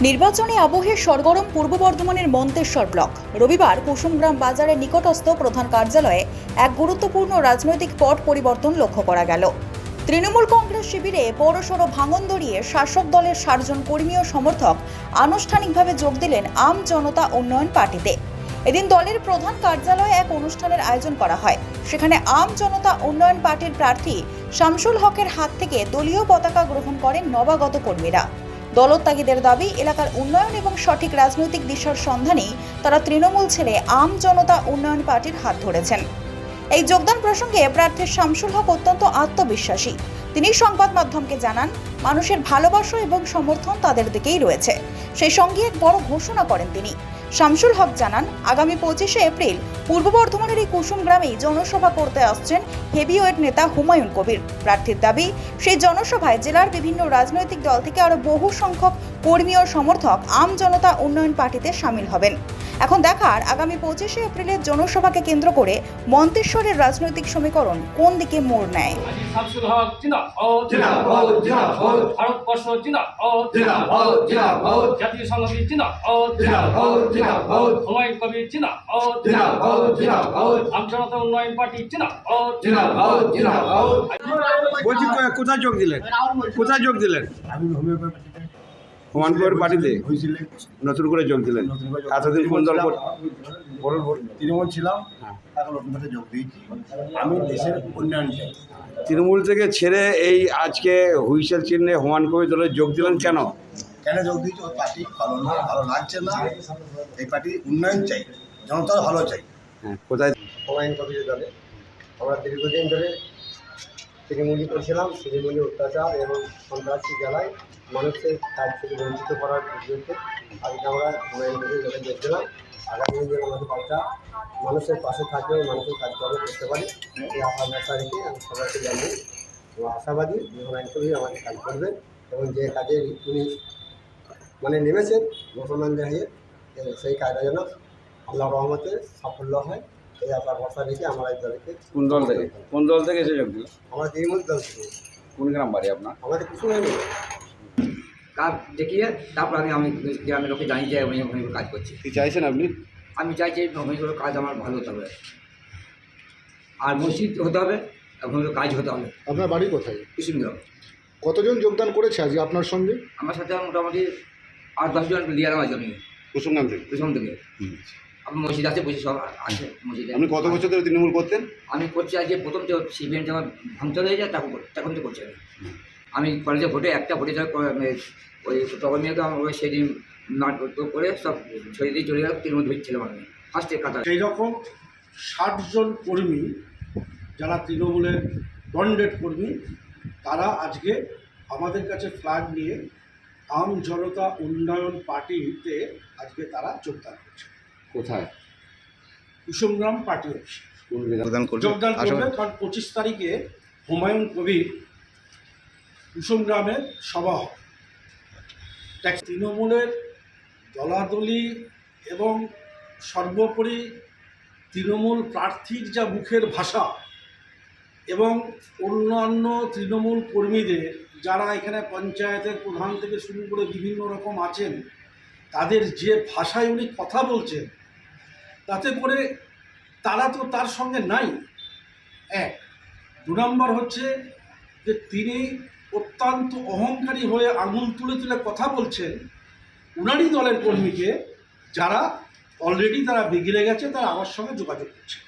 নির্বাচনী আবহে সরগরম পূর্ব বর্ধমানের মন্তেশ্বর ব্লক। রবিবার কুসুমগ্রাম বাজারের নিকটস্থ প্রধান কার্যালয়ে এক গুরুত্বপূর্ণ রাজনৈতিক পট পরিবর্তন লক্ষ্য করা গেল। তৃণমূল কংগ্রেস শিবিরে বড়সড় ভাঙন ধরিয়ে শাসক দলের ৬০ জন কর্মী ও সমর্থক আনুষ্ঠানিকভাবে যোগ দিলেন আম জনতা উন্নয়ন পার্টিতে। এদিন দলের প্রধান কার্যালয়ে এক অনুষ্ঠানের আয়োজন করা হয়। সেখানে আম জনতা উন্নয়ন পার্টির প্রার্থী শামসুল হকের হাত থেকে দলীয় পতাকা গ্রহণ করেন নবাগত কর্মীরা। দলত্যাগীদের দাবি, এলাকার উন্নয়ন এবং সঠিক রাজনৈতিক দিশার সন্ধানেই তারা তৃণমূল ছেড়ে আম জনতা উন্নয়ন পার্টির হাত ধরেছেন। এই যোগদান প্রসঙ্গে প্রার্থী শামসুল হক অত্যন্ত আত্মবিশ্বাসী। তিনি সংবাদ মাধ্যমকে জানান, মানুষের ভালোবাসা এবং সমর্থন তাদের দিকেই রয়েছে। সেই সঙ্গে এক বড় ঘোষণা করেন তিনি। শামসুল হক জানান, আগামী 25শে এপ্রিল পূর্ব বর্ধমানের এই কুসুম গ্রামেই জনসভা করতে আসছেন হেভিওয়েট নেতা হুমায়ুন কবির। প্রার্থীর দাবি, সেই জনসভায় জেলার বিভিন্ন রাজনৈতিক দল থেকে আরও বহু সংখ্যক কর্মী ও সমর্থক আম জনতা উন্নয়ন পার্টিতে সামিল হবেন। এখন দেখার, আগামী 25শে এপ্রিলের জনসভাকে কেন্দ্র করে মন্তেশ্বরের রাজনৈতিক সমীকরণ কোন দিকে মোড় নেয়। শামসুল হক ভারতবর্ষ জাতীয় সংহতি হুমায়ুন কবির আম জনতা উন্নয়ন পার্টি বলছি কোথায় যোগ দিলেন? আমি হুমায়ুন পার্টিতে নতুন করে যোগ দিলেন। এতদিন কোন দল তৃণমূল ছিলাম, এখন নতুন করে যোগ দিয়েছি। আমি দেশের উন্নয়ন চাই। তৃণমূল থেকে ছেড়ে এই আজকে হুইসেল চিহ্নে হুমায়ুন কবির দলে যোগ দিলেন কেন? কেন যোগ দিয়েছি? ওই পার্টি ভালো লাগছে না। এই পার্টি উন্নয়ন চাই, জনতার ভালো চাই। হ্যাঁ, কোথায়? হুমায়ুন কবিরের দলে আমরা দীর্ঘদিন ধরে তৃণমূলই করছিলাম। তৃণমূলী অত্যাচার এবং সন্ত্রাসী জ্বালায় মানুষের কাজ থেকে বঞ্চিত করার বিরুদ্ধে আজকে আমরা হুমায়ুন কবিরের দলে যোগ দিলাম। আগামী দিনে আমাদের পাল্টা মানুষের পাশে থাকবে, মানুষের কাজকর্ম করতে পারি, এই আশা ব্যবসা রেখে আমি সবাইকে জানি এবং আশাবাদী হুমায়ুন কবির আমাদের কাজ করবে এবং যে কাজে উনি নেমেছেন মুসলমান জানিয়ে সেই কাজটা যেন আল্লাহ রহমতে সাফল্য হয়, এই আশা ভরসা রেখে আমরা এই দলকে। কোন দল থেকে এসে যোগ দিলেন? আমরা তৃণমূল দল থেকে। কোন গ্রাম বাড়ি আপনার? আমাদের কিছু হয়নি। কাজ দেখিয়ে তারপর আমি গ্রামের লোকে জানি যে আমি কাজ করছি। কি চাইছেন আপনি? আমি চাইছি ভূমিগুলোর কাজ আমার ভালো হতে হবে, আর মসজিদ হতে হবে, ভূমিগুলোর কাজ হতে হবে। আপনার বাড়ি কোথায়? কুসুমগ্রাম। কতজন যোগদান করেছে আজকে আপনার সঙ্গে? আমার সাথে মোটামুটি 8-10 জন লিয়ার আমার জমি কুসুমগ্রাম থেকে। কুসুম থেকে। আমার মসজিদ আছে, বুঝি সব আছে মসজিদে। আপনি কত বছর ধরে তৃণমূল করতেন? আমি করছি আজকে প্রথম, যে সিপিএম যখন ভাঙচুর হয়ে যায় তখন তো করছি আমি কলেজে ভোটে একটা ভোটে ওই তখন নিয়ে তো আমার সেদিন নাটক করে সব ছড়িয়ে দিয়ে চলে গেল, তৃণমূল ছিলাম আমি ফার্স্টে কাতা। সেই রকম ৬০ জন কর্মী যারা তৃণমূলের বন্ডেড কর্মী, তারা আজকে আমাদের কাছে ফ্ল্যাগ নিয়ে আম জনতা উন্নয়ন পার্টিতে আজকে তারা যোগদান করছে। কোথায়? কুসুমগ্রাম পার্টি অফিস যোগদান করবে। কারণ 25 তারিখে হুমায়ুন কবির কুসুমগ্রামে সভা হবে। তৃণমূলের দলাদলি এবং সর্বোপরি তৃণমূল প্রার্থীর যা মুখের ভাষা এবং অন্যান্য তৃণমূল কর্মীদের যারা এখানে পঞ্চায়েতের প্রধান থেকে শুরু করে বিভিন্ন রকম আছেন, তাদের যে ভাষায় উনি কথা বলছেন, তাতে করে তারা তো তার সঙ্গে নাই। 1 2 নম্বর হচ্ছে যে তিনি অত্যন্ত অহংকারী হয়ে আঙুল তুলে তুলে কথা বলছেন উনারই দলের কর্মীকে, যারা অলরেডি তারা বিগড়ে গেছে, তারা আমার সঙ্গে যোগাযোগ করছে।